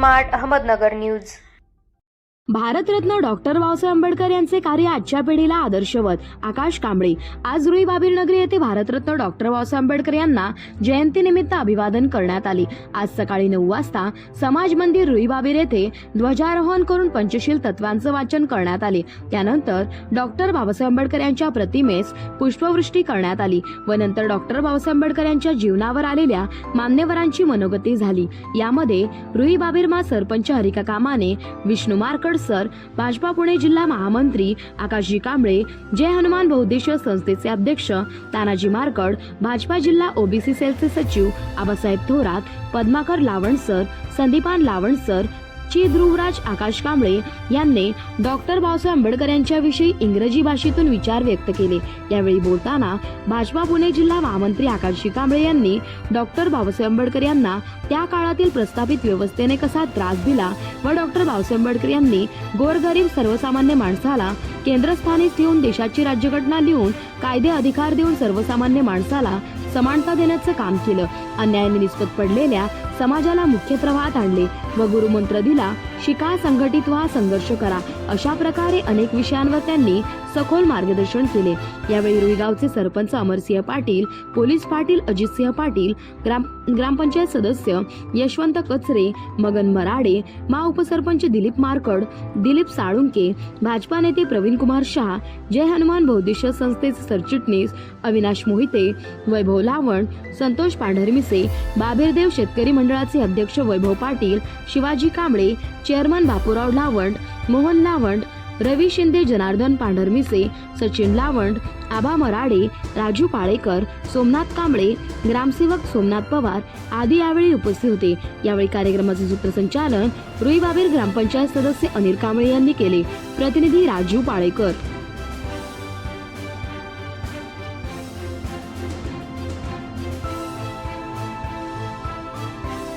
Smart Ahmednagar news. Bharat Ratna doctor Babasaheb Ambedkar यांचे कार्य आजच्या पिढीला आदर्शवत आकाश कांबळे आज रुई बाबीर नगरी येथे भारतरत्न डॉक्टर बाबासाहेब आंबेडकर यांना जयंतीनिमित्त अभिवादन करण्यात आले। आज सकाळी 9 वाजता समाज मंदिर रुई बाबीर येथे ध्वजारोहण करून पंचशील तत्वांचं वाचन करण्यात आले। त्यानंतर डॉक्टर बाबासाहेब आंबेडकर यांच्या प्रतिमेस पुष्पवृष्टी करण्यात आली व नंतर डॉक्टर बाबासाहेब आंबेडकर यांच्या जीवनावर आलेल्या मान्यवरांची मनोगती झाली। यामध्ये रुई बाबीरमा सरपंच हरिकाका माने, विष्णू मार्कड सर, भाजपा पुणे जिल्हा महामंत्री आकाशजी कांबळे, जय हनुमान बहुउद्देशीय संस्थेचे अध्यक्ष तानाजी मार्कड, भाजपा जिल्हा ओबीसी सेलचे सचिव आबासाहेब थोरात, पद्माकर लावण सर, संदीपान लावण सर, ध्रुवराज आकाश कांबळे यांनी डॉक्टर बाबासाहेब आंबेडकर यांच्याविषयी इंग्रजी भाषेतून विचार व्यक्त केले। यावेळी बोलताना भाजपा पुणे जिल्हा महामंत्री आकाशजी कांबळे यांनी डॉक्टर बाबासाहेब आंबेडकर यांना त्या काळातील प्रस्थापित व्यवस्थेने कसा त्रास दिला व डॉक्टर बाबासाहेब आंबेडकर यांनी गोरगरीब सर्वसामान्य माणसाला केंद्रस्थानी ठेवून देशाची राज्यघटना लिहून कायदे अधिकार देऊन सर्वसामान्य माणसाला समानता देण्याचं काम केलं। अन्यायाने निस्पत पडलेल्या समाजाला मुख्य प्रवाहात आणले व गुरुमंत्र दिला, शिका, संघटित व्हा, संघर्ष करा। अशा प्रकारे अनेक विषयांवर त्यांनी सखोल मार्गदर्शन केले। यावेळी रुईगावचे सरपंच अमरसिंह पाटील, पोलीस पाटील अजितसिंह पाटील, ग्रामपंचायत सदस्य यशवंत कचरे, मगन मराडे, उपसरपंच दिलीप मार्कड, दिलीप साळुंके, भाजपा नेते प्रवीण कुमार शाह, जय हनुमान बहुउद्देशीय संस्थेचे सरचिटणीस अविनाश मोहिते, वैभव लावण, संतोष पांढरमिसे, बाबीरदेव शेतकरी मंडळाचे अध्यक्ष वैभव पाटील, शिवाजी कांबळे, चेअरमन बापूराव लावंड, मोहन लावंड, रवी शिंदे, जनार्दन पांढरमिसे, सचिन लावंड, आबा मराडे, राजू पाळेकर, सोमनाथ कांबळे, ग्रामसेवक सोमनाथ पवार आदी यावेळी उपस्थित होते। यावेळी कार्यक्रमाचे सूत्रसंचालन रुई बाबीर ग्रामपंचायत सदस्य अनिल कांबळे यांनी केले। प्रतिनिधी राजू पाळेकर।